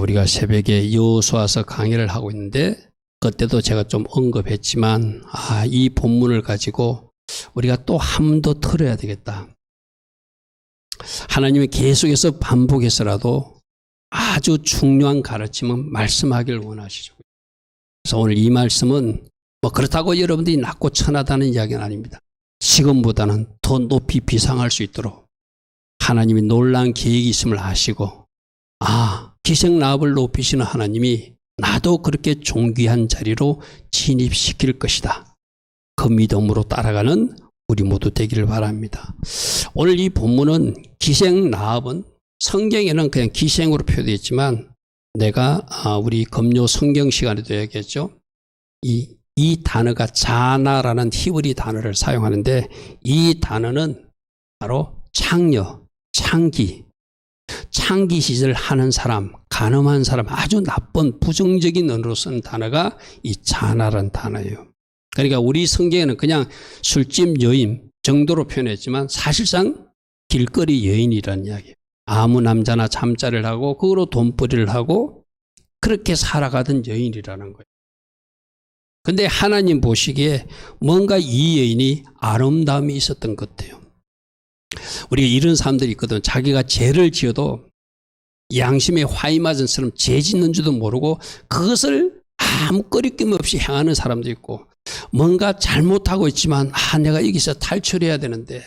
우리가 새벽에 여호수아서 강의를 하고 있는데 그때도 제가 좀 언급했지만 이 본문을 가지고 우리가 또 한 번 더 들어야 되겠다. 하나님이 계속해서 반복해서라도 아주 중요한 가르침은 말씀하기를 원하시죠. 그래서 오늘 이 말씀은 뭐 그렇다고 여러분들이 낮고 천하다는 이야기는 아닙니다. 지금보다는 더 높이 비상할 수 있도록 하나님이 놀라운 계획이 있음을 아시고 기생라합을 높이시는 하나님이 나도 그렇게 존귀한 자리로 진입시킬 것이다. 그 믿음으로 따라가는 우리 모두 되기를 바랍니다. 오늘 이 본문은 기생라합은 성경에는 그냥 기생으로 표되어 있지만 내가 우리 금요 성경 시간에도 얘기했죠. 이 단어가 자나라는 히브리 단어를 사용하는데 이 단어는 바로 창녀, 창기 시절 하는 사람, 간음한 사람, 아주 나쁜 부정적인 언어로 쓴 단어가 이 자나라는 단어예요. 그러니까 우리 성경에는 그냥 술집 여인 정도로 표현했지만 사실상 길거리 여인이라는 이야기예요. 아무 남자나 잠자리를 하고 그거로 돈벌이를 하고 그렇게 살아가던 여인이라는 거예요. 근데 하나님 보시기에 뭔가 이 여인이 아름다움이 있었던 것 같아요. 우리가 이런 사람들이 있거든. 자기가 죄를 지어도 양심에 화이 맞은 사람 죄 짓는 줄도 모르고 그것을 아무 꺼리낌 없이 행하는 사람도 있고 뭔가 잘못하고 있지만 내가 여기서 탈출해야 되는데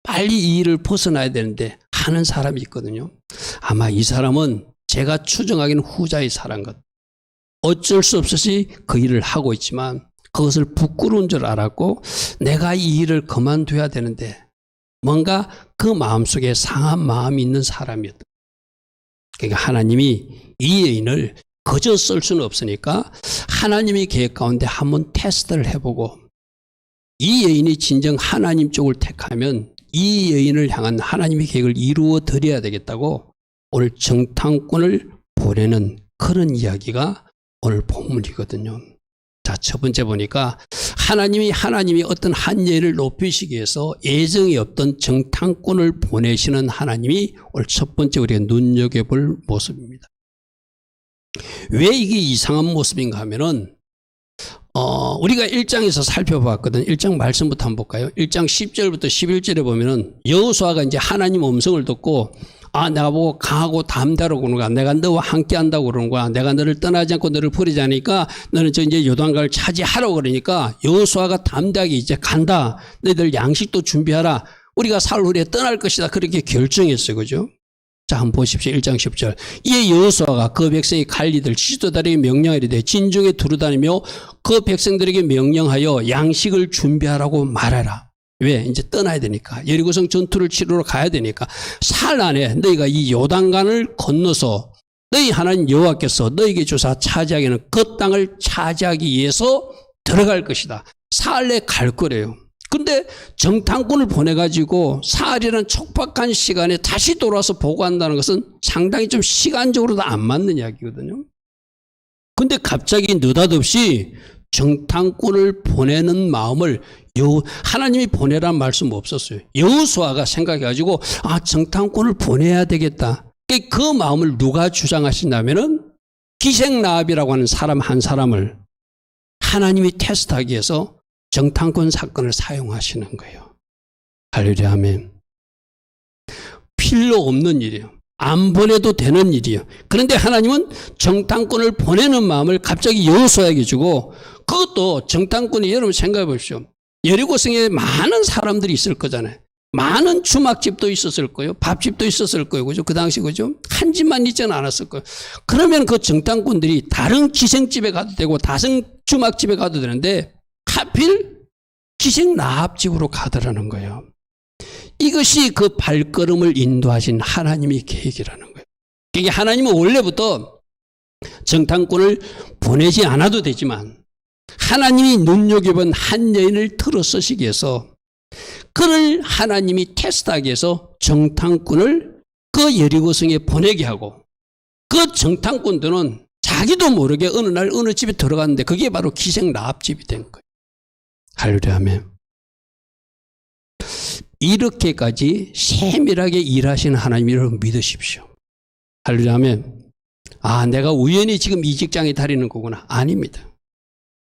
빨리 이 일을 벗어나야 되는데 하는 사람이 있거든요. 아마 이 사람은 제가 추정하기는 후자의 사람 같아요. 어쩔 수 없이 그 일을 하고 있지만 그것을 부끄러운 줄 알았고 내가 이 일을 그만둬야 되는데 뭔가 그 마음속에 상한 마음이 있는 사람이었다. 그러니까 하나님이 이 여인을 거저 쓸 수는 없으니까 하나님의 계획 가운데 한번 테스트를 해보고 이 여인이 진정 하나님 쪽을 택하면 이 여인을 향한 하나님의 계획을 이루어 드려야 되겠다고 오늘 정탐꾼을 보내는 그런 이야기가 오늘 본문이거든요. 자, 첫 번째 보니까 하나님이 어떤 한 여인을 높이시기 위해서 애정이 없던 정탐꾼을 보내시는 하나님이 오늘 첫 번째 우리가 눈여겨볼 모습입니다. 왜 이게 이상한 모습인가 하면은 우리가 1장에서 살펴봤거든. 1장 말씀부터 한번 볼까요? 1장 10절부터 11절에 보면은 여호수아가 이제 하나님 음성을 듣고 내가 보고 강하고 담대하고 그러는 거야. 내가 너와 함께 한다고 그러는 거야. 내가 너를 떠나지 않고 너를 버리지 않으니까 너는 이제 요단강을 차지하라고 그러니까 여호수아가 담대하게 이제 간다. 너희들 양식도 준비하라. 우리가 사흘 후에 떠날 것이다. 그렇게 결정했어요. 그죠? 자, 한번 보십시오. 1장 10절. 이에 여호수아가 그 백성이 갈 이들 지도자에게 명령하리되 진중에 두루다니며 그 백성들에게 명령하여 양식을 준비하라고 말하라. 왜? 이제 떠나야 되니까. 여리고성 전투를 치르러 가야 되니까. 사흘 안에 너희가 이 요단강을 건너서 너희 하나님 여호와께서 너희에게 주사 차지하기는 그 땅을 차지하기 위해서 들어갈 것이다. 사흘 내에 갈 거래요. 근데 정탐꾼을 보내가지고 사흘이라는 촉박한 시간에 다시 돌아와서 보고한다는 것은 상당히 좀 시간적으로도 안 맞는 이야기거든요. 근데 갑자기 느닷없이 정탐꾼을 보내는 마음을 하나님이 보내라는 말씀 없었어요. 여호수아가 생각해가지고 정탐꾼을 보내야 되겠다. 그 마음을 누가 주장하신다면은 기생라합이라고 하는 사람 한 사람을 하나님이 테스트하기 위해서 정탐꾼 사건을 사용하시는 거예요. 할렐루야 아멘. 필요 없는 일이에요. 안 보내도 되는 일이에요. 그런데 하나님은 정탐꾼을 보내는 마음을 갑자기 여호수아에게 주고 그것도 정탐꾼이 여러분 생각해 보십시오. 여리고성에 많은 사람들이 있을 거잖아요. 많은 주막집도 있었을 거예요. 밥집도 있었을 거예요. 그죠? 그 당시 그죠? 한 집만 있지는 않았을 거예요. 그러면 그 정탐꾼들이 다른 기생집에 가도 되고 다른 주막집에 가도 되는데 하필 기생라합집으로 가더라는 거예요. 이것이 그 발걸음을 인도하신 하나님의 계획이라는 거예요. 이게 하나님은 원래부터 정탐꾼을 보내지 않아도 되지만 하나님이 눈여겨본 한 여인을 들어 쓰시기 위해서 그를 하나님이 테스트하기 위해서 정탐꾼을 그 여리고성에 보내게 하고 그 정탐꾼들은 자기도 모르게 어느 날 어느 집에 들어갔는데 그게 바로 기생라합집이 된 거예요. 할렐루야 아멘. 이렇게까지 세밀하게 일하시는 하나님이라고 믿으십시오. 할렐루야 아멘. 아, 내가 우연히 지금 이 직장에 다니는 거구나. 아닙니다.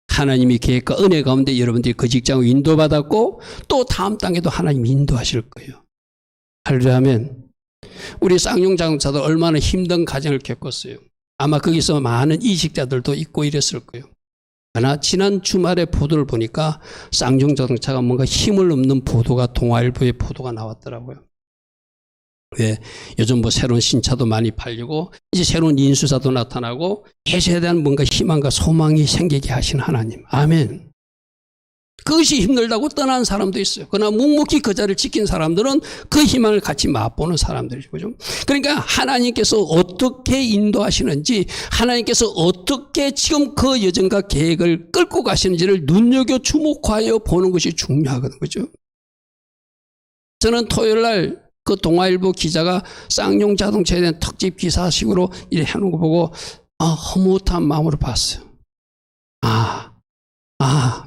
하나님이 계획과 은혜 가운데 여러분들이 그 직장을 인도받았고 또 다음 단계도 하나님이 인도하실 거예요. 하려면 우리 쌍용 자동차도 얼마나 힘든 과정을 겪었어요. 아마 거기서 많은 이직자들도 있고 이랬을 거예요. 그러나 지난 주말에 보도를 보니까 쌍용 자동차가 뭔가 힘을 얻는 보도가 동아일보의 보도가 나왔더라고요. 왜? 요즘 뭐 새로운 신차도 많이 팔리고 이제 새로운 인수사도 나타나고 회사에 대한 뭔가 희망과 소망이 생기게 하신 하나님. 아멘. 그것이 힘들다고 떠난 사람도 있어요. 그러나 묵묵히 그 자리를 지킨 사람들은 그 희망을 같이 맛보는 사람들이죠. 그죠? 그러니까 하나님께서 어떻게 인도하시는지, 하나님께서 어떻게 지금 그 여정과 계획을 끌고 가시는지를 눈여겨 주목하여 보는 것이 중요하거든요. 그죠? 저는 토요일 날 그 동아일보 기자가 쌍용 자동차에 대한 특집 기사식으로 이래 해놓은 거 보고 허무한 마음으로 봤어요.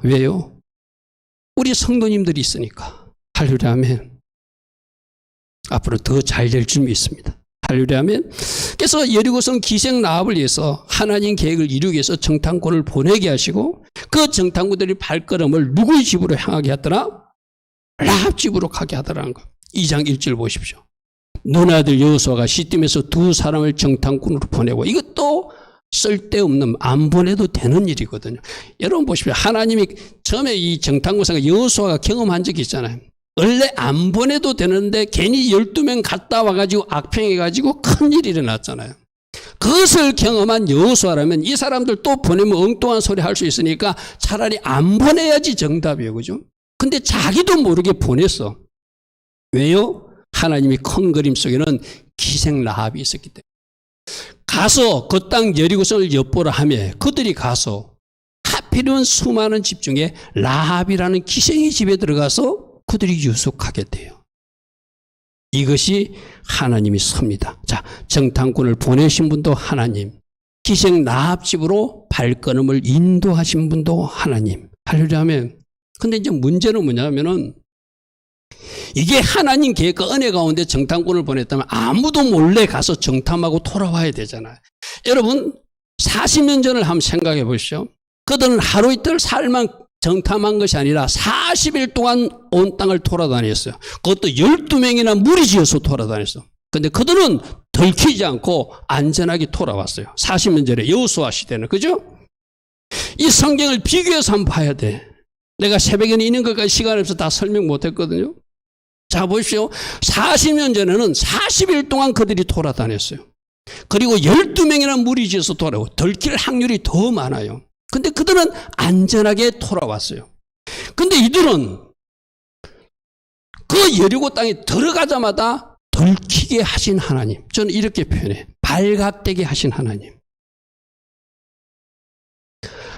왜요? 우리 성도님들이 있으니까. 할렐루야 아멘. 앞으로 더 잘 될 줄 믿습니다. 할렐루야 아멘. 그래서 여리고성 기생 라합을 위해서 하나님 계획을 이루기 위해서 정탐꾼을 보내게 하시고 그 정탐꾼들이 발걸음을 누구의 집으로 향하게 하더라? 라합 집으로 가게 하더라는 거예요. 2장 1절 보십시오. 눈아들 여호수아가 시딤에서 두 사람을 정탐꾼으로 보내고, 이것도 쓸데없는, 안 보내도 되는 일이거든요. 여러분 보십시오. 하나님이 처음에 이 정탐꾼상 여호수아가 경험한 적이 있잖아요. 원래 안 보내도 되는데 괜히 12명 갔다 와가지고 악평해가지고 큰일이 일어났잖아요. 그것을 경험한 여호수아라면 이 사람들 또 보내면 엉뚱한 소리 할 수 있으니까 차라리 안 보내야지 정답이에요. 그죠? 근데 자기도 모르게 보냈어. 왜요? 하나님이 큰 그림 속에는 기생 라합이 있었기 때문에. 가서 그 땅 여리고성을 엿보라 하며 그들이 가서 하필이면 수많은 집 중에 라합이라는 기생의 집에 들어가서 그들이 유숙하게 돼요. 이것이 하나님이 섭니다. 자, 정탐꾼을 보내신 분도 하나님, 기생 라합 집으로 발걸음을 인도하신 분도 하나님. 할렐루야 하면. 근데 이제 문제는 뭐냐면은 이게 하나님 계획과 은혜 가운데 정탐꾼을 보냈다면 아무도 몰래 가서 정탐하고 돌아와야 되잖아요. 여러분 40년 전을 한번 생각해 보시죠. 그들은 하루 이틀 살만 정탐한 것이 아니라 40일 동안 온 땅을 돌아다녔어요. 그것도 12명이나 무리지어서 돌아다녔어요. 그런데 그들은 들키지 않고 안전하게 돌아왔어요. 40년 전에 여호수아 시대는. 그죠? 이 성경을 비교해서 한번 봐야 돼. 내가 새벽에 있는 것까지 시간이 없어서 다 설명 못했거든요. 자 보십시오. 40년 전에는 40일 동안 그들이 돌아다녔어요. 그리고 12명이나 무리지어서 돌아오고 들킬 확률이 더 많아요. 근데 그들은 안전하게 돌아왔어요. 근데 이들은 그 여리고 땅에 들어가자마자 들키게 하신 하나님. 저는 이렇게 표현해. 발각되게 하신 하나님.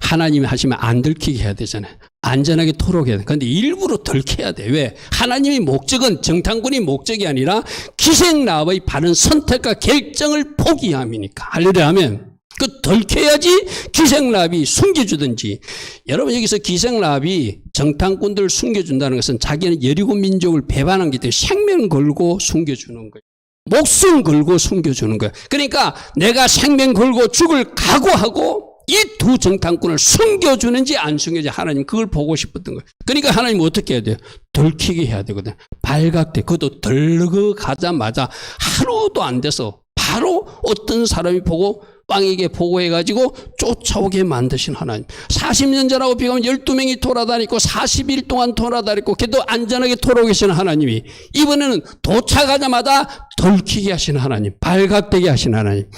하나님이 하시면 안 들키게 해야 되잖아요. 안전하게 토록해야 돼. 그런데 일부러 들켜야 돼. 왜? 하나님의 목적은 정탐꾼이 목적이 아니라 기생 라합의 바른 선택과 결정을 포기함이니까. 할렐루야 하면 그 들켜야지 기생 라합이 숨겨주든지. 여러분 여기서 기생 라합이 정탐꾼들을 숨겨준다는 것은 자기는 여리고 민족을 배반한 게 때문에 생명 걸고 숨겨주는 거예요. 목숨 걸고 숨겨주는 거예요. 그러니까 내가 생명 걸고 죽을 각오하고 이 두 정탐꾼을 숨겨주는지 안 숨겨주는지 하나님 그걸 보고 싶었던 거예요. 그러니까 하나님 어떻게 해야 돼요? 들키게 해야 되거든. 발각돼. 그것도 들어가자마자 하루도 안 돼서 바로 어떤 사람이 보고 왕에게 보고해가지고 쫓아오게 만드신 하나님. 40년 전하고 비교하면 12명이 돌아다니고 40일 동안 돌아다니고 걔도 안전하게 돌아오시는 하나님이 이번에는 도착하자마자 들키게 하시는 하나님. 발각되게 하시는 하나님.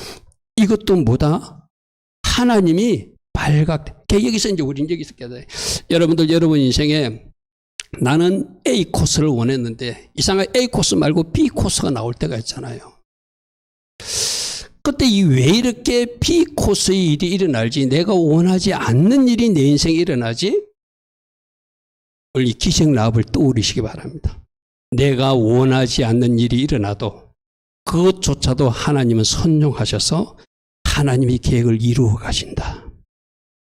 이것도 뭐다? 하나님이 여기서 이제 우린 여기서 깨달아요. 여러분들 여러분 인생에 나는 A 코스를 원했는데 이상하게 A 코스 말고 B 코스가 나올 때가 있잖아요. 그때 왜 이렇게 B 코스의 일이 일어날지, 내가 원하지 않는 일이 내 인생에 일어나지? 이 기생 라합을 떠올리시기 바랍니다. 내가 원하지 않는 일이 일어나도 그것조차도 하나님은 선용하셔서 하나님이 계획을 이루어 가신다.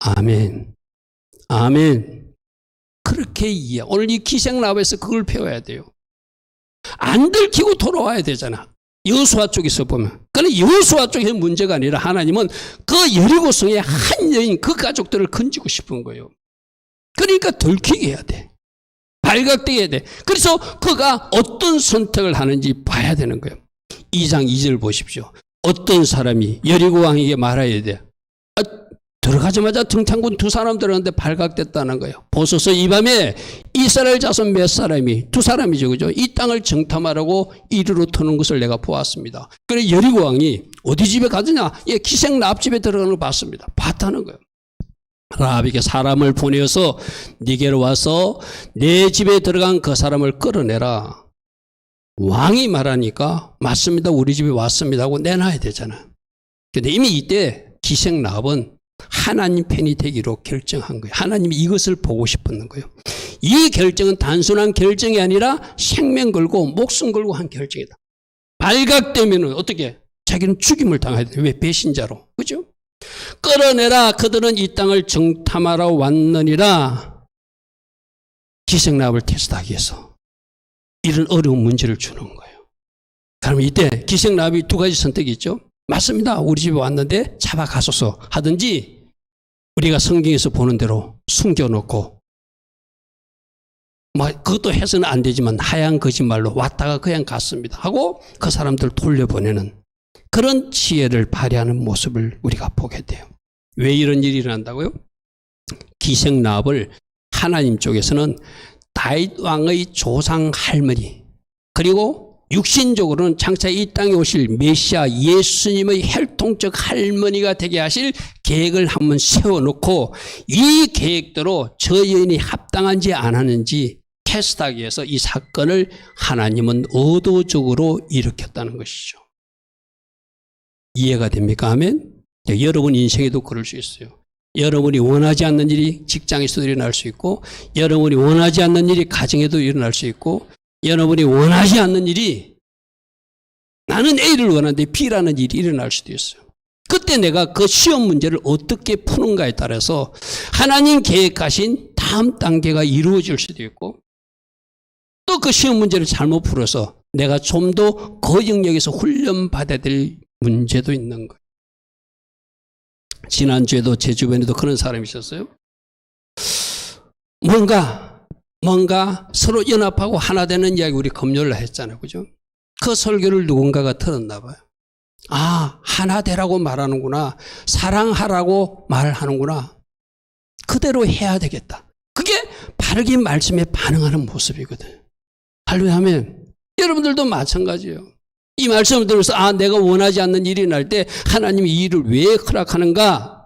아멘. 아멘. 그렇게 이해. 오늘 이 기생 라합에서 그걸 배워야 돼요. 안 들키고 돌아와야 되잖아. 여호수아 쪽에서 보면. 그는 여호수아 쪽의 문제가 아니라 하나님은 그 여리고성의 한 여인 그 가족들을 건지고 싶은 거예요. 그러니까 들키게 해야 돼. 발각되게 해야 돼. 그래서 그가 어떤 선택을 하는지 봐야 되는 거예요. 2장 2절 보십시오. 어떤 사람이 여리고 왕에게 말해야 돼. 들어가자마자 등탄군 두 사람 들어갔는데 발각됐다는 거예요. 보소서 이 밤에 이스라엘 자손 몇 사람이, 두 사람이죠, 그죠? 이 땅을 정탐하라고 이리로 터는 것을 내가 보았습니다. 그래 여리고 왕이 어디 집에 가느냐? 예, 기생 라합 집에 들어가는 걸 봤습니다. 봤다는 거예요. 라합에게 사람을 보내어서 네게로 와서 내 집에 들어간 그 사람을 끌어내라. 왕이 말하니까 맞습니다. 우리 집에 왔습니다 하고 내놔야 되잖아. 근데 이미 이때 기생 라합은 하나님 편이 되기로 결정한 거예요. 하나님이 이것을 보고 싶었는 거예요. 이 결정은 단순한 결정이 아니라 생명 걸고 목숨 걸고 한 결정이다. 발각되면 어떻게? 자기는 죽임을 당해야 돼. 왜? 배신자로. 그죠? 끌어내라. 그들은 이 땅을 정탐하러 왔느니라. 기생 라합을 테스트하기 위해서 이런 어려운 문제를 주는 거예요. 그러면 이때 기생 라합이 두 가지 선택이 있죠. 맞습니다. 우리 집에 왔는데 잡아가소서 하든지 우리가 성경에서 보는 대로 숨겨놓고 그것도 해서는 안 되지만 하얀 거짓말로 왔다가 그냥 갔습니다 하고 그 사람들 돌려보내는 그런 지혜를 발휘하는 모습을 우리가 보게 돼요. 왜 이런 일이 일어난다고요? 기생 라합을 하나님 쪽에서는 다윗 왕의 조상 할머니 그리고 육신적으로는 장차 이 땅에 오실 메시아 예수님의 혈통적 할머니가 되게 하실 계획을 한번 세워놓고 이 계획대로 저 여인이 합당한지 안 하는지 테스트하기 위해서 이 사건을 하나님은 의도적으로 일으켰다는 것이죠. 이해가 됩니까? 아멘? 여러분 인생에도 그럴 수 있어요. 여러분이 원하지 않는 일이 직장에서도 일어날 수 있고 여러분이 원하지 않는 일이 가정에도 일어날 수 있고 여러분이 원하지 않는 일이 나는 A를 원하는데 B라는 일이 일어날 수도 있어요. 그때 내가 그 시험 문제를 어떻게 푸는가에 따라서 하나님 계획하신 다음 단계가 이루어질 수도 있고 또 그 시험 문제를 잘못 풀어서 내가 좀 더 그 영역에서 훈련받아야 될 문제도 있는 거예요. 지난주에도 제 주변에도 그런 사람이 있었어요. 뭔가 서로 연합하고 하나 되는 이야기 우리 금요일 날 했잖아요. 그죠? 그 설교를 누군가가 들었나 봐요. 아, 하나 되라고 말하는구나. 사랑하라고 말하는구나. 그대로 해야 되겠다. 그게 바르게 말씀에 반응하는 모습이거든. 할렐루야면 여러분들도 마찬가지예요. 이 말씀을 들어서 아, 내가 원하지 않는 일이 날 때 하나님이 이 일을 왜 허락하는가?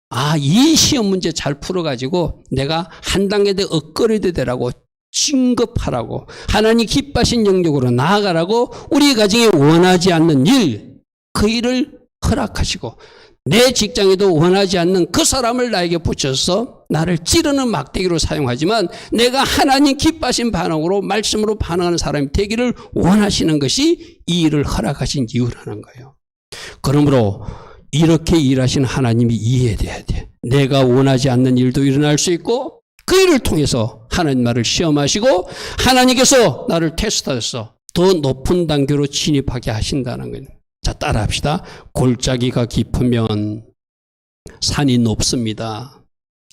아, 이 시험 문제 잘 풀어가지고 내가 한 단계 더 업그레이드 되라고 진급하라고 하나님 기뻐하신 영역으로 나아가라고 우리 가정에 원하지 않는 일, 그 일을 허락하시고 내 직장에도 원하지 않는 그 사람을 나에게 붙여서 나를 찌르는 막대기로 사용하지만 내가 하나님 기뻐하신 반응으로 말씀으로 반응하는 사람이 되기를 원하시는 것이 이 일을 허락하신 이유라는 거예요. 그러므로 이렇게 일하신 하나님이 이해돼야 돼. 내가 원하지 않는 일도 일어날 수 있고 그 일을 통해서 하나님 나를 시험하시고 하나님께서 나를 테스트해서 더 높은 단계로 진입하게 하신다는 거예요. 자, 따라합시다. 골짜기가 깊으면 산이 높습니다.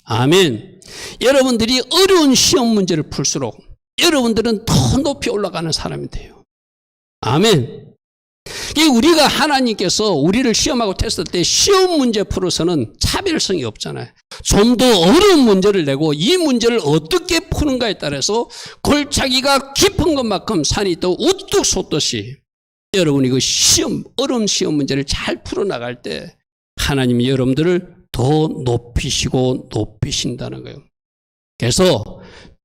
아멘. 여러분들이 어려운 시험 문제를 풀수록 여러분들은 더 높이 올라가는 사람이 돼요. 아멘. 우리가 하나님께서 우리를 시험하고 테스트할 때 시험 문제 풀어서는 차별성이 없잖아요. 좀 더 어려운 문제를 내고 이 문제를 어떻게 푸는가에 따라서 골짜기가 깊은 것만큼 산이 또 우뚝 솟듯이 여러분이 그 어려운 시험 문제를 잘 풀어나갈 때 하나님이 여러분들을 더 높이신다는 거예요. 그래서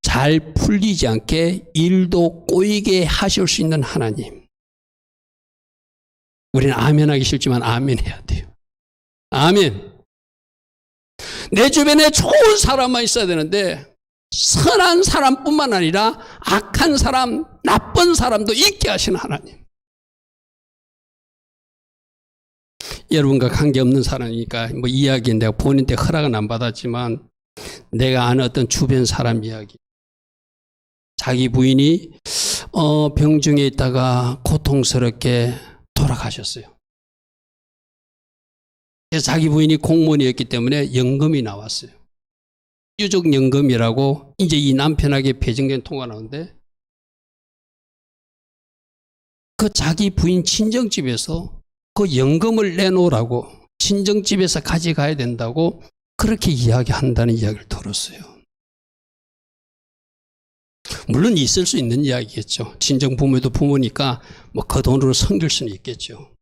잘 풀리지 않게 일도 꼬이게 하실 수 있는 하나님. 우리는 아멘 하기 싫지만 아멘 해야 돼요. 아멘. 내 주변에 좋은 사람만 있어야 되는데 선한 사람뿐만 아니라 악한 사람, 나쁜 사람도 있게 하시는 하나님. 여러분과 관계없는 사람이니까 뭐 이야기는 내가 본인한테 허락은 안 받았지만 내가 아는 어떤 주변 사람 이야기. 자기 부인이 병중에 있다가 고통스럽게 돌아가셨어요. 자기 부인이 공무원이었기 때문에 연금이 나왔어요. 유족연금이라고 이제 이 남편에게 배정된 통화가 나오는데 그 자기 부인 친정집에서 그 연금을 내놓으라고 친정집에서 가져가야 된다고 그렇게 이야기한다는 이야기를 들었어요. 물론 있을 수 있는 이야기겠죠. 친정 부모도 부모니까 뭐 그 돈으로 섬길 수는 있겠죠.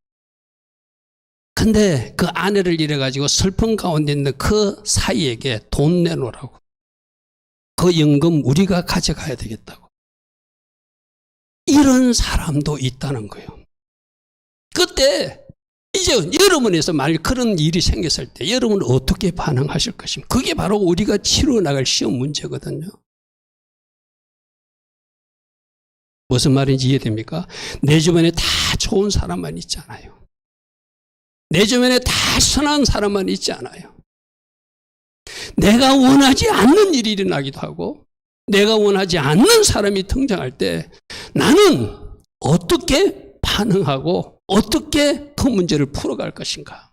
근데 그 아내를 잃어가지고 슬픔 가운데 있는 그 사이에게 돈 내놓으라고. 그 연금 우리가 가져가야 되겠다고. 이런 사람도 있다는 거예요. 그때 이제 여러분에서 만약 그런 일이 생겼을 때 여러분은 어떻게 반응하실 것입니까? 그게 바로 우리가 치러 나갈 시험 문제거든요. 무슨 말인지 이해됩니까? 내 주변에 다 좋은 사람만 있잖아요. 내 주변에 다 선한 사람만 있지 않아요. 내가 원하지 않는 일이 일어나기도 하고 내가 원하지 않는 사람이 등장할 때 나는 어떻게 반응하고 어떻게 그 문제를 풀어갈 것인가?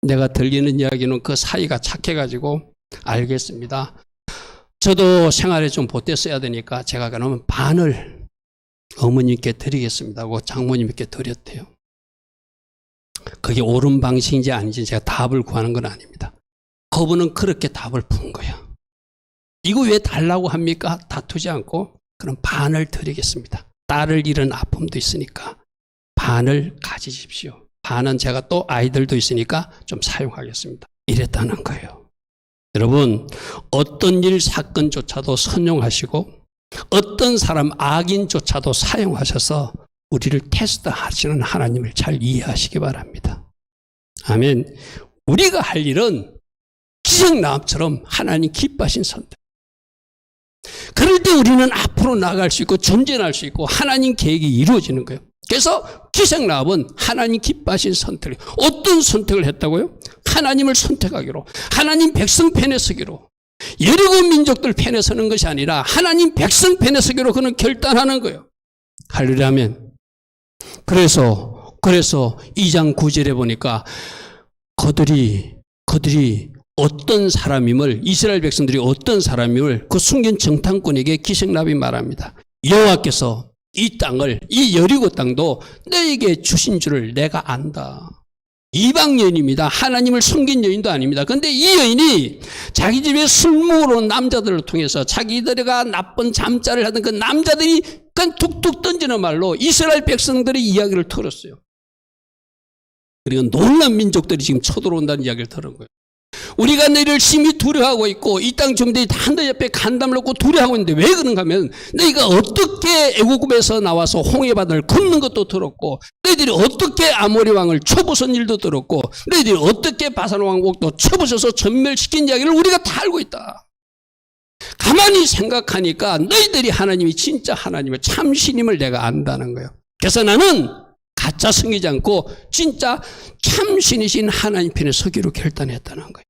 내가 들리는 이야기는 그 사이가 착해가지고 알겠습니다. 저도 생활에 좀 보태써야 되니까 제가 그러면 반을 어머님께 드리겠습니다 하고 장모님께 드렸대요. 그게 옳은 방식인지 아닌지 제가 답을 구하는 건 아닙니다. 그분은 그렇게 답을 푼 거야. 이거 왜 달라고 합니까? 다투지 않고 그럼 반을 드리겠습니다. 딸을 잃은 아픔도 있으니까 반을 가지십시오. 반은 제가 또 아이들도 있으니까 좀 사용하겠습니다. 이랬다는 거예요. 여러분, 어떤 일 사건조차도 선용하시고 어떤 사람 악인조차도 사용하셔서 우리를 테스트하시는 하나님을 잘 이해하시기 바랍니다. 아멘. 우리가 할 일은 기생나합처럼 하나님 기뻐하신 선택. 그럴 때 우리는 앞으로 나아갈 수 있고 전진할 수 있고 하나님 계획이 이루어지는 거예요. 그래서 기생나합은 하나님 기뻐하신 선택을 어떤 선택을 했다고요? 하나님을 선택하기로 하나님 백성 편에 서기로 여리고 민족들 편에 서는 것이 아니라 하나님 백성 편에 서기로 그는 결단하는 거예요. 할렐루야 아멘. 그래서 2장 9절에 보니까 그들이 어떤 사람임을 이스라엘 백성들이 어떤 사람임을 그 숨긴 정탐꾼에게 기생나합이 말합니다. 여호와께서 이 땅을 이 여리고 땅도 너에게 주신 줄을 내가 안다. 이방 여인입니다. 하나님을 숨긴 여인도 아닙니다. 그런데 이 여인이 자기 집에 술 먹으러 온 남자들을 통해서 자기들과 나쁜 잠자를 하던 그 남자들이 그냥 툭툭 던지는 말로 이스라엘 백성들의 이야기를 들었어요. 그리고 놀란 민족들이 지금 쳐들어온다는 이야기를 들은 거예요. 우리가 너희를 심히 두려워하고 있고 이 땅 주민들이 다 너 옆에 간담을 놓고 두려워하고 있는데 왜 그런가 하면 너희가 어떻게 애국에서 나와서 홍해바다를 건넌 것도 들었고 너희들이 어떻게 아모리 왕을 쳐부순 일도 들었고 너희들이 어떻게 바산 왕국도 쳐부셔서 전멸시킨 이야기를 우리가 다 알고 있다. 가만히 생각하니까 너희들이 하나님이 진짜 하나님의 참신임을 내가 안다는 거예요. 그래서 나는 가짜 섬기지 않고 진짜 참신이신 하나님 편에 서기로 결단했다는 거예요.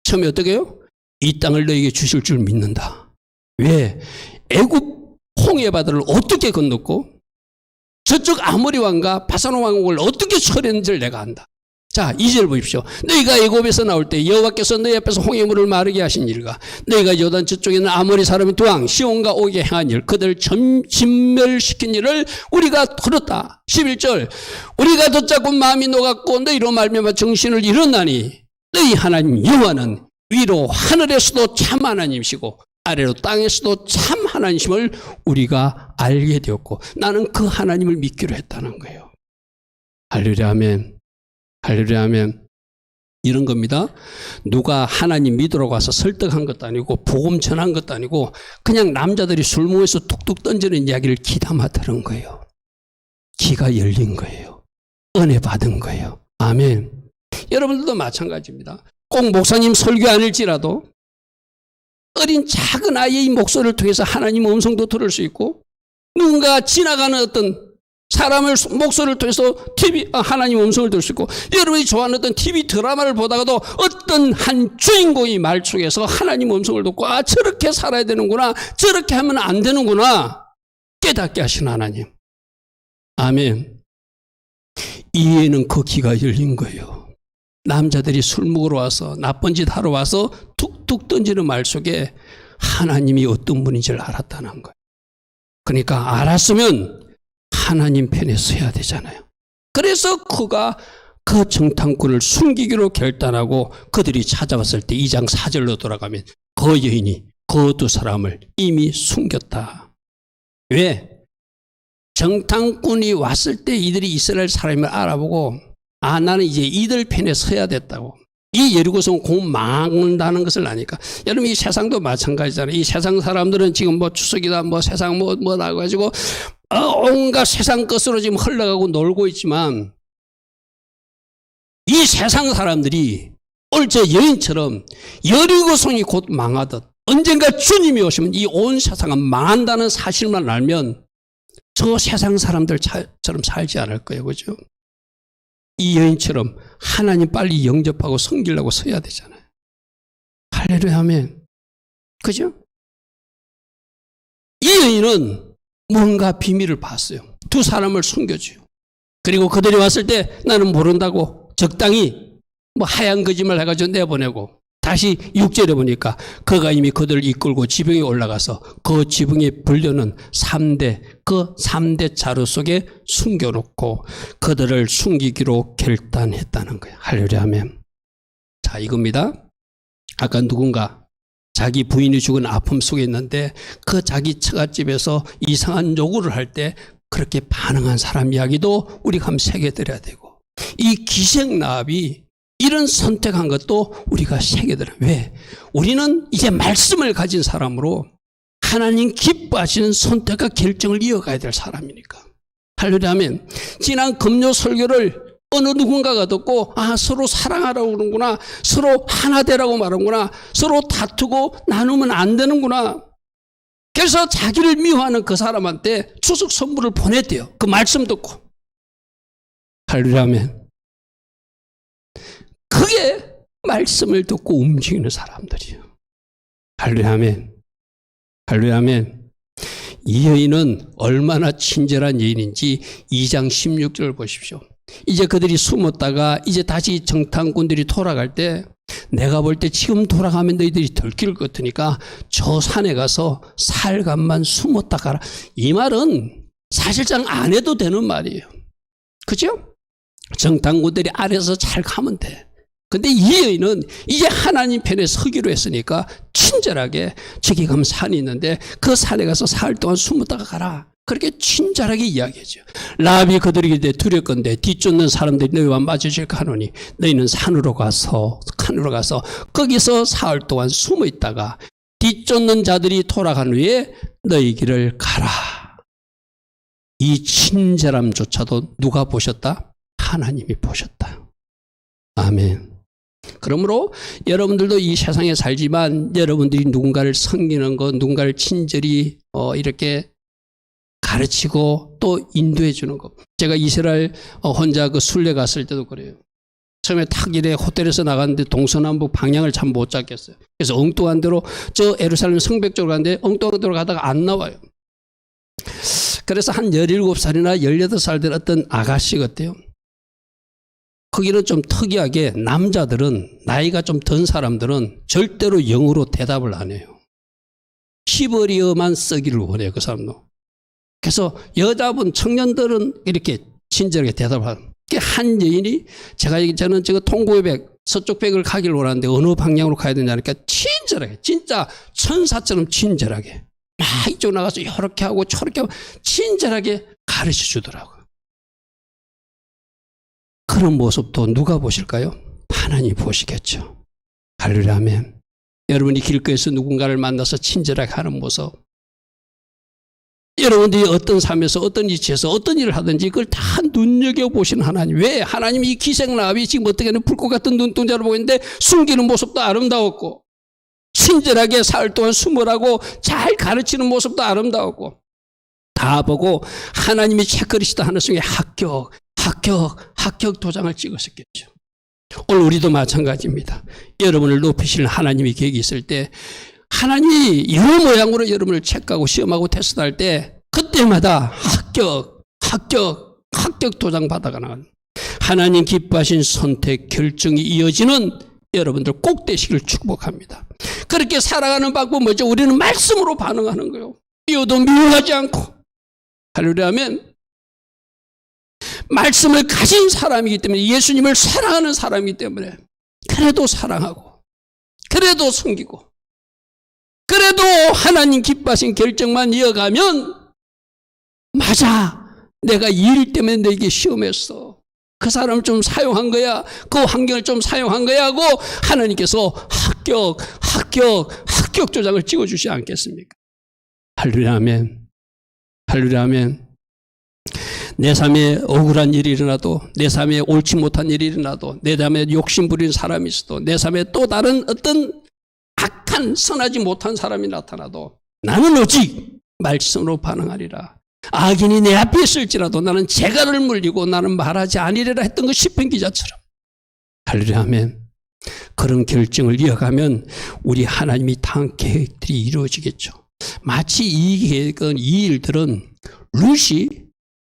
처음에 어떻게 해요? 이 땅을 너에게 주실 줄 믿는다. 왜? 애굽 홍해바다를 어떻게 건넜고 저쪽 아모리 왕과 바산 왕국을 어떻게 처리했는지를 내가 안다. 자, 2절 보십시오. 너희가 애굽에서 나올 때 여호와께서 너희 앞에서 홍해물을 마르게 하신 일과 너희가 요단 저쪽에 있는 아모리 사람의 두 왕 시온과 오게 행한 일 그들을 진멸시킨 일을 우리가 들었다. 11절 우리가 듣자고 마음이 녹았고 너희로 말미암아 정신을 잃었나니 너희 하나님 여호와는 위로 하늘에서도 참 하나님이시고 아래로 땅에서도 참 하나님이심을 우리가 알게 되었고 나는 그 하나님을 믿기로 했다는 거예요. 할렐루야 아멘. 할렐루야 아멘. 이런 겁니다. 누가 하나님 믿으러 가서 설득한 것도 아니고 복음 전한 것도 아니고 그냥 남자들이 술 모여서 툭툭 던지는 이야기를 귀담아 들은 거예요. 귀가 열린 거예요. 은혜 받은 거예요. 아멘. 여러분들도 마찬가지입니다. 꼭 목사님 설교 아닐지라도 어린 작은 아이의 목소리를 통해서 하나님 음성도 들을 수 있고 누군가 지나가는 어떤 사람의 목소리를 통해서 하나님 음성을 들을 수 있고 여러분이 좋아하는 어떤 TV 드라마를 보다가도 어떤 한 주인공이 말속에서 하나님 음성을 듣고 아 저렇게 살아야 되는구나 저렇게 하면 안 되는구나 깨닫게 하시는 하나님. 아멘. 이해는 그 귀가 열린 거예요. 남자들이 술 먹으러 와서 나쁜 짓 하러 와서 툭툭 던지는 말 속에 하나님이 어떤 분인지를 알았다는 거예요. 그러니까 알았으면 하나님 편에 서야 되잖아요. 그래서 그가 그 정탐꾼을 숨기기로 결단하고 그들이 찾아왔을 때 2장 4절로 돌아가면 그 여인이 그 두 사람을 이미 숨겼다. 왜? 정탐꾼이 왔을 때 이들이 이스라엘 사람을 알아보고 나는 이제 이들 편에 서야 됐다고. 이 여리고성 곧 망한다는 것을 아니까. 여러분 이 세상도 마찬가지잖아요. 이 세상 사람들은 지금 뭐 추석이다 뭐 세상 뭐 나가지고 온갖 세상 것으로 지금 흘러가고 놀고 있지만 이 세상 사람들이 오늘 저 여인처럼 여리고성이 곧 망하듯 언젠가 주님이 오시면 이 온 세상은 망한다는 사실만 알면 저 세상 사람들처럼 살지 않을 거예요. 그죠? 이 여인처럼 하나님 빨리 영접하고 섬기려고 서야 되잖아요. 할렐루야 하면. 그죠? 이 여인은 뭔가 비밀을 봤어요. 두 사람을 숨겨줘요. 그리고 그들이 왔을 때 나는 모른다고 적당히 뭐 하얀 거짓말 해가지고 내보내고 다시 6절에 보니까 그가 이미 그들을 이끌고 지붕에 올라가서 그 지붕에 불려는 3대 자루 속에 숨겨놓고 그들을 숨기기로 결단했다는 거예요. 할렐루야 하면. 자, 이겁니다. 아까 누군가 자기 부인이 죽은 아픔 속에 있는데 그 자기 처갓집에서 이상한 요구를 할 때 그렇게 반응한 사람 이야기도 우리가 한번 새겨드려야 되고 이 기생라합이 이런 선택한 것도 우리가 새겨들어요. 왜? 우리는 이제 말씀을 가진 사람으로 하나님 기뻐하시는 선택과 결정을 이어가야 될 사람이니까. 할렐루야 하면 지난 금요 설교를 어느 누군가가 듣고 서로 사랑하라고 그러는구나. 서로 하나 되라고 말하는구나. 서로 다투고 나누면 안 되는구나. 그래서 자기를 미워하는 그 사람한테 추석 선물을 보냈대요. 그 말씀 듣고. 할렐루야 하면 그게 말씀을 듣고 움직이는 사람들이에요. 할렐루야 아멘. 할렐루야 아멘. 이 여인은 얼마나 친절한 여인인지 2장 16절을 보십시오. 이제 그들이 숨었다가 이제 다시 정탐꾼들이 돌아갈 때 내가 볼 때 지금 돌아가면 너희들이 들킬 것 같으니까 저 산에 가서 살간만 숨었다 가라. 이 말은 사실상 안 해도 되는 말이에요. 그죠? 정탐꾼들이 아래서 잘 가면 돼. 근데 이 여인은 이제 하나님 편에 서기로 했으니까 친절하게 저기 가면 산이 있는데 그 산에 가서 사흘 동안 숨었다가 가라. 그렇게 친절하게 이야기하죠. 라합이 그들에게 두렵건대 뒤쫓는 사람들이 너희와 마주칠까 하노니 너희는 산으로 가서 거기서 사흘 동안 숨어 있다가 뒤쫓는 자들이 돌아간 후에 너희 길을 가라. 이 친절함조차도 누가 보셨다? 하나님이 보셨다. 아멘. 그러므로 여러분들도 이 세상에 살지만 여러분들이 누군가를 섬기는 것, 누군가를 친절히 이렇게 가르치고 또 인도해 주는 것. 제가 이스라엘 혼자 그 순례 갔을 때도 그래요. 처음에 타길에 호텔에서 나갔는데 동서남북 방향을 참 못 잡겠어요. 그래서 엉뚱한 데로 저 예루살렘 성벽 쪽으로 갔는데 엉뚱한 데로 가다가 안 나와요. 그래서 한 17살이나 18살 된 어떤 아가씨 같아요. 거기는 좀 특이하게 남자들은 나이가 좀 든 사람들은 절대로 영어로 대답을 안 해요. 히브리어만 쓰기를 원해요. 그 사람도. 그래서 여자분 청년들은 이렇게 친절하게 대답을 하는. 한 여인이 저는 통고백 서쪽 백을 가기를 원하는데 어느 방향으로 가야 되냐니까 친절하게 진짜 천사처럼 친절하게 막 이쪽 나가서 이렇게 하고 저렇게 하고 친절하게 가르쳐 주더라고요. 그런 모습도 누가 보실까요? 하나님이 보시겠죠. 할렐루야 아멘. 여러분이 길거리에서 누군가를 만나서 친절하게 하는 모습, 여러분들이 어떤 삶에서 어떤 위치에서 어떤 일을 하든지 그걸 다 눈여겨보시는 하나님. 왜? 하나님이 이 기생라합이 지금 어떻게 하는 불꽃 같은 눈동자를 보고 있는데 숨기는 모습도 아름다웠고 친절하게 사흘 동안 숨으라고 잘 가르치는 모습도 아름다웠고 다 보고 하나님이 책거리시다 하는 순간 합격 도장을 찍었었겠죠. 오늘 우리도 마찬가지입니다. 여러분을 높이시는 하나님이 계획이 있을 때 하나님이 여러 모양으로 여러분을 체크하고 시험하고 테스트할 때 그때마다 합격 도장 받아가 나가는. 하나님 기뻐하신 선택, 결정이 이어지는 여러분들 꼭 되시기를 축복합니다. 그렇게 살아가는 방법 뭐죠? 우리는 말씀으로 반응하는 거예요. 미워도 미워하지 않고. 할렐루야 하면 말씀을 가진 사람이기 때문에, 예수님을 사랑하는 사람이기 때문에 그래도 사랑하고, 그래도 섬기고, 그래도 하나님 기뻐하신 결정만 이어가면, 맞아, 내가 이 일 때문에 너에게 시험했어, 그 사람을 좀 사용한 거야, 그 환경을 좀 사용한 거야 하고 하나님께서 합격 조장을 찍어주지 않겠습니까? 할렐루야 아멘. 할렐루야 아멘. 내 삶에 억울한 일이 일어나도, 내 삶에 옳지 못한 일이 일어나도, 내 삶에 욕심 부리는 사람이 있어도, 내 삶에 또 다른 어떤 악한 선하지 못한 사람이 나타나도 나는 오직 말씀으로 반응하리라. 악인이 내 앞에 있을지라도 나는 재갈을 물리고 나는 말하지 아니리라 했던 그 시편 기자처럼. 할렐루야 아멘. 그런 결정을 이어가면 우리 하나님이 당한 계획들이 이루어지겠죠. 마치 이 계획은, 이 일들은 룻이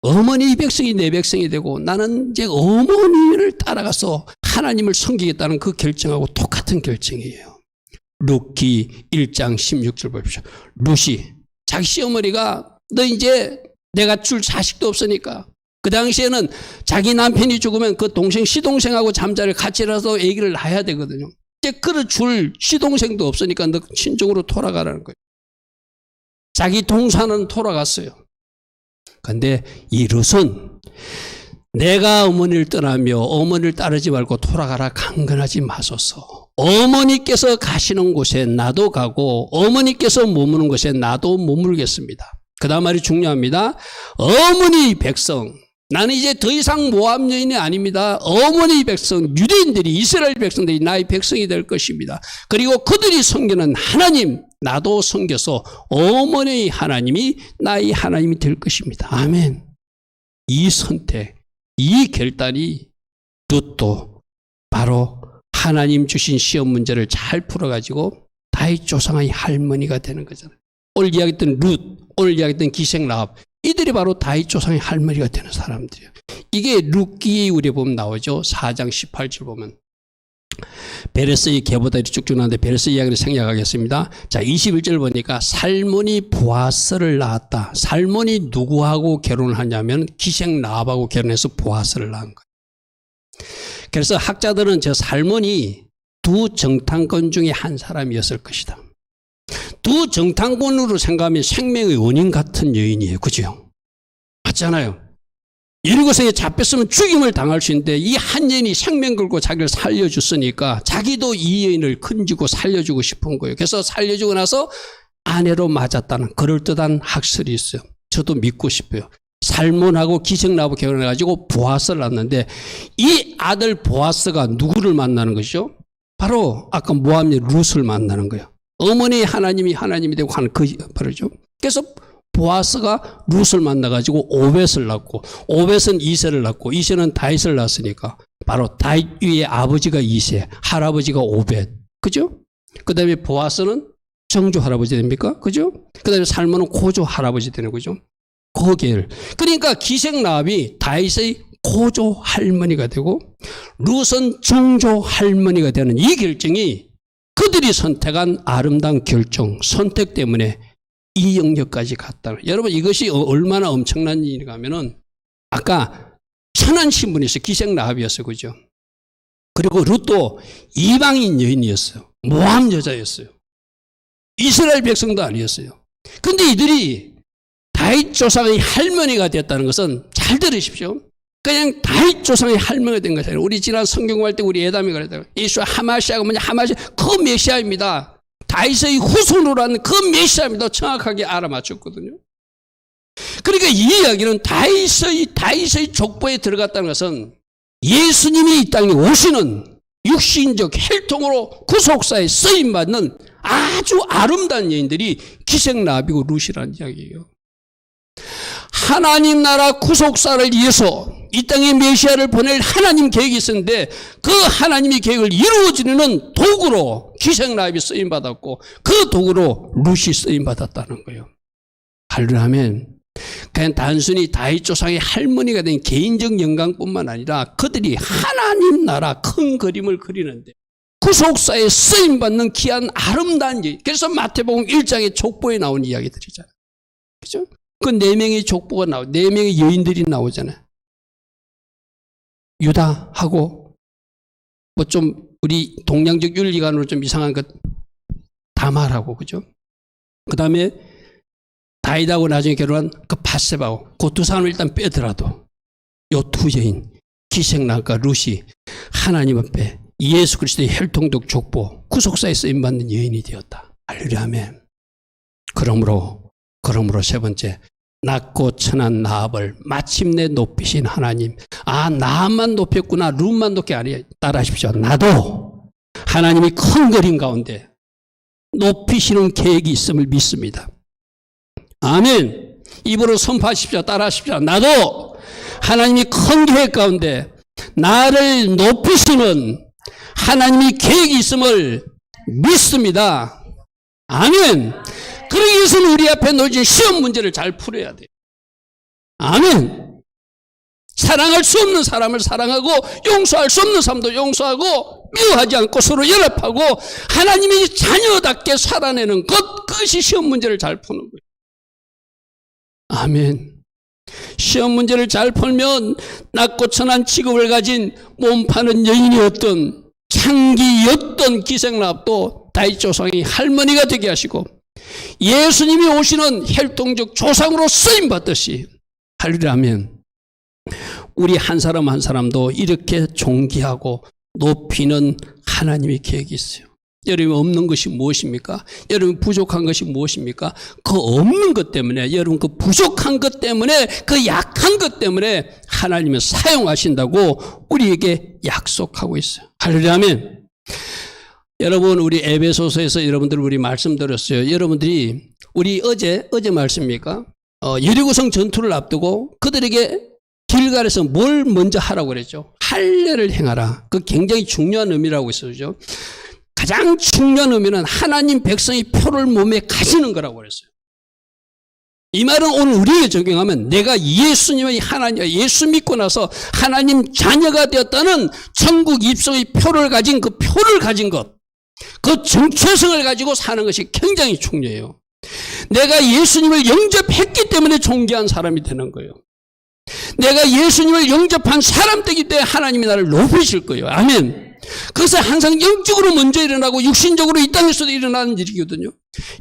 어머니 백성이 내 백성이 되고 나는 이제 어머니를 따라가서 하나님을 섬기겠다는 그 결정하고 똑같은 결정이에요. 룻기 1장 16절 보십시오. 룻이 자기 시어머니가 너 이제 내가 줄 자식도 없으니까, 그 당시에는 자기 남편이 죽으면 그 동생, 시동생하고 잠자리를 같이 일어나서 아기를 낳아야 되거든요. 이제 그를 줄 시동생도 없으니까 너 친정으로 돌아가라는 거예요. 자기 동산은 돌아갔어요. 근데 이 룻은 내가 어머니를 떠나며 어머니를 따르지 말고 돌아가라 강건하지 마소서. 어머니께서 가시는 곳에 나도 가고 어머니께서 머무는 곳에 나도 머물겠습니다. 그 다음 말이 중요합니다. 어머니 백성, 나는 이제 더 이상 모압 여인이 아닙니다. 어머니 백성, 유대인들이, 이스라엘 백성들이 나의 백성이 될 것입니다. 그리고 그들이 섬기는 하나님, 나도 섬겨서 어머니의 하나님이 나의 하나님이 될 것입니다. 아멘. 이 선택, 이 결단이 룻도 바로 하나님 주신 시험 문제를 잘 풀어가지고 다윗 조상의 할머니가 되는 거잖아요. 오늘 이야기했던 룻, 오늘 이야기했던 기생 라합, 이들이 바로 다윗 조상의 할머니가 되는 사람들이에요. 이게 룻기 우리 보면 나오죠. 4장 18절 보면 베레스의 계보다리 쭉쭉 나오는데 베레스 이야기를 생략하겠습니다. 자, 21절 보니까 살몬이 보아스를 낳았다. 살몬이 누구하고 결혼을 하냐면 기생 라합하고 결혼해서 보아스를 낳은 거예요. 그래서 학자들은 저 살몬이 두 정탐꾼 중에 한 사람이었을 것이다. 두 정탐꾼으로 생각하면 생명의 원인 같은 여인이에요. 그죠? 맞잖아요. 여리고성에 잡혔으면 죽임을 당할 수 있는데 이 한 여인이 생명 걸고 자기를 살려줬으니까 자기도 이 여인을 건지고 살려주고 싶은 거예요. 그래서 살려주고 나서 아내로 맞았다는 그럴듯한 학설이 있어요. 저도 믿고 싶어요. 살몬하고 기생라합하고 결혼해가지고 보아스를 낳았는데 이 아들 보아스가 누구를 만나는 것이죠? 바로 아까 모압의 룻을 만나는 거예요. 어머니 하나님이 되고 하는 그 말이죠. 그래서 보아스가 룻을 만나가지고 오벳을 낳고, 오벳은 이새를 낳고, 이새는 다윗을 낳았으니까 바로 다윗 위의 아버지가 이새, 할아버지가 오벳, 그죠? 그 다음에 보아스는 정조 할아버지 됩니까? 그죠? 그 다음에 살몬은 고조 할아버지 되는 거죠. 거기를. 그러니까 기생 라합이 다윗의 고조 할머니가 되고 룻은 정조 할머니가 되는 이 결정이 그들이 선택한 아름다운 결정, 선택 때문에 이 영역까지 갔다. 여러분 이것이 얼마나 엄청난 일인가 하면은 아까 천한 신분에서 기생 라합이었어요. 그죠? 그리고 룻도 이방인 여인이었어요. 모함 여자였어요. 이스라엘 백성도 아니었어요. 근데 이들이 다윗 조상의 할머니가 됐다는 것은 잘 들으십시오. 그냥 다윗 조상의 할머니가 된 것이 아니라 우리 지난 성경 공부할 때 우리 예담이 그랬다고 예수와 하마시아가 뭐냐 하마시아 그 메시아입니다. 다윗의 후손으로 하는 그 메시아입니다. 정확하게 알아맞혔거든요. 그러니까 이 이야기는 다윗의 족보에 들어갔다는 것은 예수님이 이 땅에 오시는 육신적 혈통으로 구속사에 쓰임받는 아주 아름다운 여인들이 기생 라합이고 룻이라는 이야기예요. 하나님 나라 구속사를 위해서 이 땅에 메시아를 보낼 하나님 계획이 있었는데 그 하나님의 계획을 이루어지는 도구로 기생 라합이 쓰임받았고 그 도구로 룻이 쓰임받았다는 거예요. 할렐루야 아멘. 그냥 단순히 다윗 조상의 할머니가 된 개인적 영광뿐만 아니라 그들이 하나님 나라 큰 그림을 그리는데 구속사에 쓰임받는 귀한 아름다운 일. 그래서 마태복음 1장의 족보에 나온 이야기들이잖아요. 그죠? 그 4명의 족보가 4명의 여인들이 나오잖아요. 유다하고 뭐 좀 우리 동양적 윤리관으로 좀 이상한 것 다말하고, 그죠? 그 다음에 다윗하고 나중에 결혼한 그 밧세바하고 그 두 사람을 일단 빼더라도 요 두 여인 기생남과 룻이 하나님 앞에 예수 그리스도의 혈통적 족보 구속사에 쓰임받는 여인이 되었다. 할렐루야 아멘. 그러므로 세 번째, 낮고 천한 나합을 마침내 높이신 하나님. 나합만 높였구나, 룻만 높게 아니에요. 따라하십시오. 나도 하나님이 큰 그림 가운데 높이시는 계획이 있음을 믿습니다. 아멘. 입으로 선포하십시오. 따라하십시오. 나도 하나님이 큰 계획 가운데 나를 높이시는 하나님이 계획이 있음을 믿습니다. 아멘. 그러기 위해서는 우리 앞에 놓여진 시험 문제를 잘 풀어야 돼요. 아멘. 사랑할 수 없는 사람을 사랑하고 용서할 수 없는 사람도 용서하고 미워하지 않고 서로 연합하고 하나님의 자녀답게 살아내는 것, 그것이 시험 문제를 잘 푸는 거예요. 아멘. 시험 문제를 잘 풀면 낮고 천한 직업을 가진 몸 파는 여인이었던 창기였던 기생나합도 다윗 조상의 할머니가 되게 하시고 예수님이 오시는 혈통적 조상으로 쓰임받듯이 할렐루야 아멘. 우리 한 사람 한 사람도 이렇게 존귀하고 높이는 하나님의 계획이 있어요. 여러분 없는 것이 무엇입니까? 여러분 부족한 것이 무엇입니까? 그 없는 것 때문에, 여러분 그 부족한 것 때문에, 그 약한 것 때문에 하나님은 사용하신다고 우리에게 약속하고 있어요. 할렐루야 아멘. 여러분 우리 에베소서에서 여러분들 우리 말씀 드렸어요. 여러분들이 우리 어제 말씀입니까? 여리고성 전투를 앞두고 그들에게 길갈에서 뭘 먼저 하라고 그랬죠? 할례를 행하라. 그 굉장히 중요한 의미라고 있어요. 가장 중요한 의미는 하나님 백성이 표를 몸에 가지는 거라고 그랬어요. 이 말은 오늘 우리에게 적용하면 내가 예수님의 하나님, 예수 믿고 나서 하나님 자녀가 되었다는 천국 입성의 표를 가진 그 표를 가진 것, 그 정체성을 가지고 사는 것이 굉장히 중요해요. 내가 예수님을 영접했기 때문에 존귀한 사람이 되는 거예요. 내가 예수님을 영접한 사람 되기 때문에 하나님이 나를 높이실 거예요. 아멘. 그것은 항상 영적으로 먼저 일어나고 육신적으로 이 땅에서도 일어나는 일이거든요.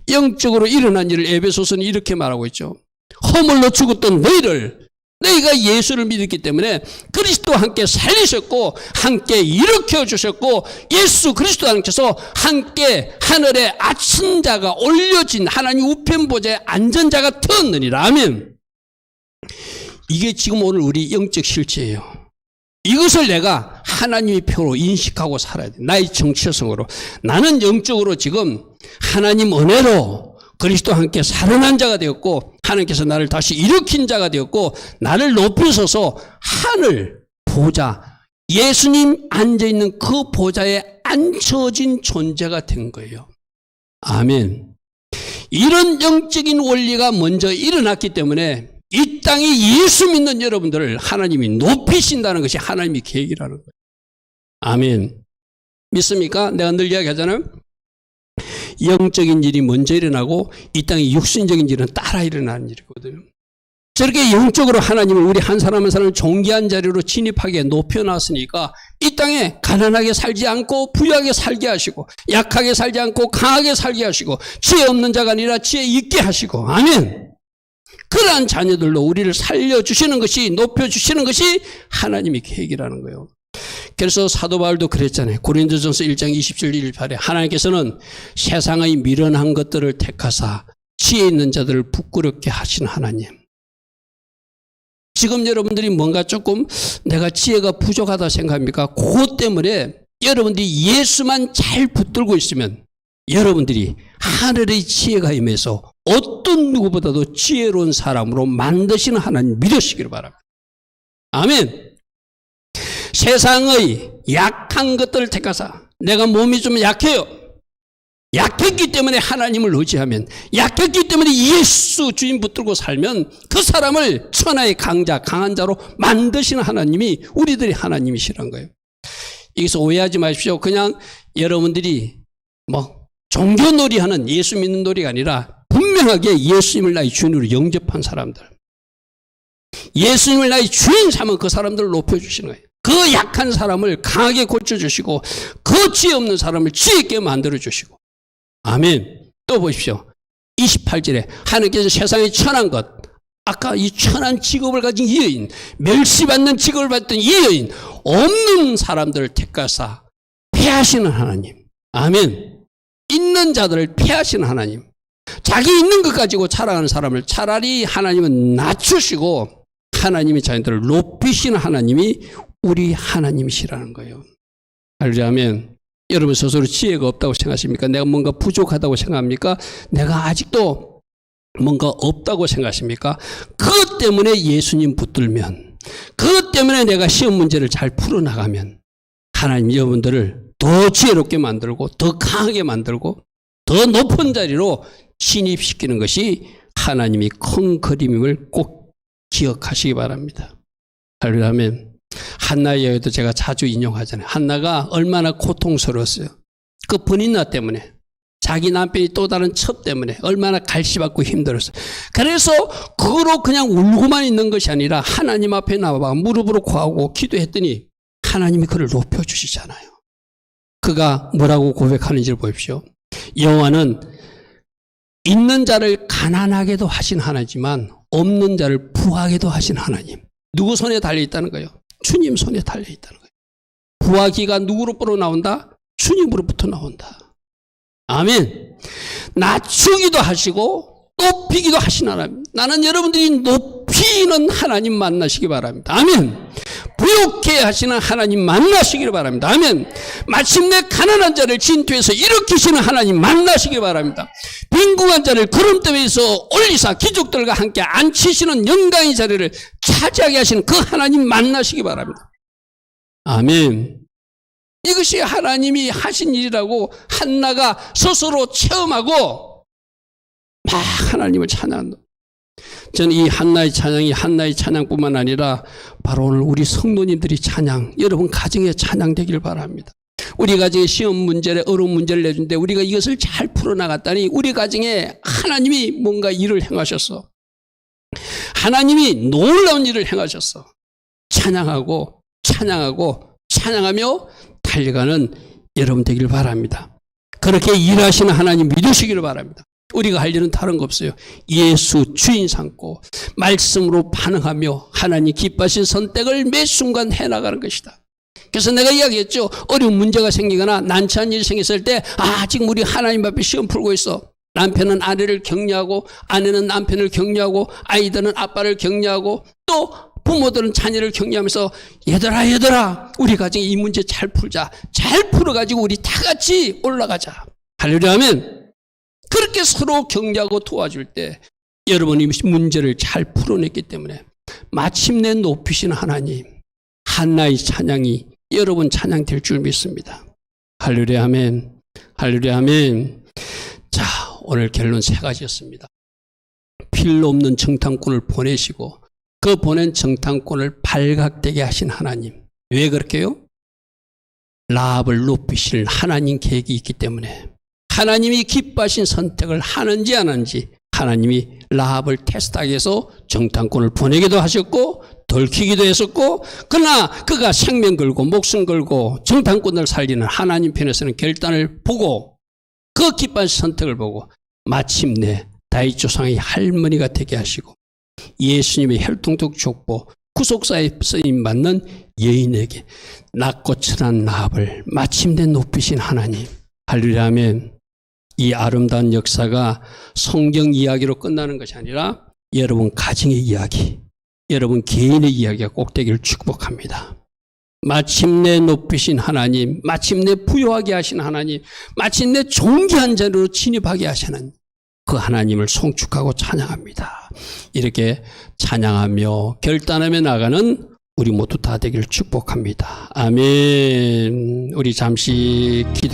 영적으로 일어난 일을 에베소서는 이렇게 말하고 있죠. 허물로 죽었던 너희가 예수를 믿었기 때문에 그리스도와 함께 살리셨고 함께 일으켜 주셨고 예수 그리스도 안에서 함께 하늘의 아침자가 올려진 하나님 우편 보좌에 앉은 자가 되었느니라. 아멘. 이게 지금 오늘 우리 영적 실체예요. 이것을 내가 하나님의 표로 인식하고 살아야 돼. 나의 정체성으로. 나는 영적으로 지금 하나님 은혜로 그리스도와 함께 살아난 자가 되었고 하나님께서 나를 다시 일으킨 자가 되었고 나를 높이셔서 하늘 보좌, 예수님 앉아있는 그 보좌에 앉혀진 존재가 된 거예요. 아멘. 이런 영적인 원리가 먼저 일어났기 때문에 이 땅에 예수 믿는 여러분들을 하나님이 높이신다는 것이 하나님의 계획이라는 거예요. 아멘. 믿습니까? 내가 늘 이야기하잖아요. 영적인 일이 먼저 일어나고 이 땅의 육신적인 일은 따라 일어나는 일이거든요. 저렇게 영적으로 하나님은 우리 한 사람 한 사람을 존귀한 자리로 진입하게 높여놨으니까 이 땅에 가난하게 살지 않고 부유하게 살게 하시고 약하게 살지 않고 강하게 살게 하시고 지혜 없는 자가 아니라 지혜 있게 하시고 아멘. 그러한 자녀들로 우리를 살려주시는 것이 높여주시는 것이 하나님의 계획이라는 거예요. 그래서 사도 바울도 그랬잖아요. 고린도전서 1장 27절 28에 하나님께서는 세상의 미련한 것들을 택하사 지혜 있는 자들을 부끄럽게 하신 하나님. 지금 여러분들이 뭔가 조금 내가 지혜가 부족하다 생각합니까? 그것 때문에 여러분들이 예수만 잘 붙들고 있으면 여러분들이 하늘의 지혜가 임해서 어떤 누구보다도 지혜로운 사람으로 만드시는 하나님 믿으시기를 바랍니다. 아멘. 세상의 약한 것들을 택하사 내가 몸이 좀 약해요. 약했기 때문에 하나님을 의지하면, 약했기 때문에 예수 주님 붙들고 살면 그 사람을 천하의 강자, 강한 자로 만드시는 하나님이 우리들의 하나님이시란 거예요. 여기서 오해하지 마십시오. 그냥 여러분들이 종교놀이 하는, 예수 믿는 놀이가 아니라 분명하게 예수님을 나의 주인으로 영접한 사람들, 예수님을 나의 주인 삼은 그 사람들을 높여주시는 거예요. 그 약한 사람을 강하게 고쳐주시고, 그 지혜 없는 사람을 지혜 있게 만들어주시고. 아멘. 또 보십시오. 28절에 하나님께서 세상에 천한 것, 아까 이 천한 직업을 가진 이 여인, 멸시받는 직업을 받던 이 여인, 없는 사람들을 택하사 패하시는 하나님. 아멘. 있는 자들을 패하시는 하나님. 자기 있는 것 가지고 자랑하는 사람을 차라리 하나님은 낮추시고 하나님의 자녀들을 높이시는 하나님이 우리 하나님이시라는 거예요. 알려면 여러분 스스로 지혜가 없다고 생각하십니까? 내가 뭔가 부족하다고 생각합니까? 내가 아직도 뭔가 없다고 생각하십니까? 그것 때문에 예수님 붙들면, 그것 때문에 내가 시험 문제를 잘 풀어나가면 하나님 여러분들을 더 지혜롭게 만들고 더 강하게 만들고 더 높은 자리로 진입시키는 것이 하나님이 큰 그림임을 꼭 기억하시기 바랍니다. 하려면 한나의 여인도 제가 자주 인용하잖아요. 한나가 얼마나 고통스러웠어요. 그 분인나 때문에, 자기 남편이 또 다른 첩 때문에 얼마나 갈시받고 힘들었어요. 그래서 그거로 그냥 울고만 있는 것이 아니라 하나님 앞에 나와 무릎으로 구하고 기도했더니 하나님이 그를 높여주시잖아요. 그가 뭐라고 고백하는지를 보십시오. 여호와는 있는 자를 가난하게도 하신 하나님이지만 없는 자를 부하게도 하신 하나님. 누구 손에 달려있다는 거예요? 주님 손에 달려있다는 거예요. 부하기가 누구로부터 나온다? 주님으로부터 나온다. 아멘. 낮추기도 하시고 높이기도 하신 하나님. 나는 여러분들이 높이는 하나님 만나시기 바랍니다. 아멘. 부욕해 하시는 하나님 만나시기를 바랍니다. 아멘. 마침내 가난한 자를 진토에서 일으키시는 하나님 만나시기 바랍니다. 빈궁한 자를 구름대에서 올리사 기족들과 함께 앉히시는 영광의 자리를 차지하게 하시는 그 하나님 만나시기 바랍니다. 아멘. 이것이 하나님이 하신 일이라고 한나가 스스로 체험하고 막 하나님을 찬양한다. 저는 이 한나의 찬양이 한나의 찬양뿐만 아니라 바로 오늘 우리 성도님들이 찬양, 여러분 가정에 찬양되길 바랍니다. 우리 가정에 시험 문제를, 어려운 문제를 내준데 우리가 이것을 잘 풀어나갔다니 우리 가정에 하나님이 뭔가 일을 행하셨어. 하나님이 놀라운 일을 행하셨어. 찬양하고 찬양하고 찬양하며 달려가는 여러분 되길 바랍니다. 그렇게 일하시는 하나님 믿으시기를 바랍니다. 우리가 할 일은 다른 거 없어요. 예수 주인 삼고 말씀으로 반응하며 하나님 기뻐하신 선택을 매 순간 해나가는 것이다. 그래서 내가 이야기했죠. 어려운 문제가 생기거나 난처한 일이 생겼을 때 지금 우리 하나님 앞에 시험 풀고 있어. 남편은 아내를 격려하고 아내는 남편을 격려하고 아이들은 아빠를 격려하고 또 부모들은 자녀를 격려하면서 얘들아 우리 가정에 이 문제 잘 풀자. 잘 풀어가지고 우리 다 같이 올라가자. 하려고 하면 그렇게 서로 격려하고 도와줄 때 여러분이 문제를 잘 풀어냈기 때문에 마침내 높이시는 하나님, 한나의 찬양이 여러분 찬양 될 줄 믿습니다. 할렐루야 아멘. 할렐루야 아멘. 자, 오늘 결론 세 가지였습니다. 필요 없는 정탐꾼을 보내시고 그 보낸 정탐꾼을 발각되게 하신 하나님. 왜 그렇게요? 라합을 높이실 하나님 계획이 있기 때문에 하나님이 기뻐하신 선택을 하는지 안 하는지 하나님이 라합을 테스트하기 위해서 정탐꾼을 보내기도 하셨고 들키기도 했었고, 그러나 그가 생명 걸고 목숨 걸고 정탐꾼을 살리는 하나님 편에서는 결단을 보고 그 기뻐하신 선택을 보고 마침내 다윗 조상의 할머니가 되게 하시고 예수님의 혈통적 족보 구속사에 쓰임받는 여인에게 낮고 천한 라합을 마침내 높이신 하나님. 할렐루야 아멘. 이 아름다운 역사가 성경 이야기로 끝나는 것이 아니라 여러분 가정의 이야기, 여러분 개인의 이야기가 꼭 되기를 축복합니다. 마침내 높이신 하나님, 마침내 부요하게 하신 하나님, 마침내 존귀한 자리로 진입하게 하시는 그 하나님을 송축하고 찬양합니다. 이렇게 찬양하며 결단하며 나가는 우리 모두 다 되기를 축복합니다. 아멘. 우리 잠시 기도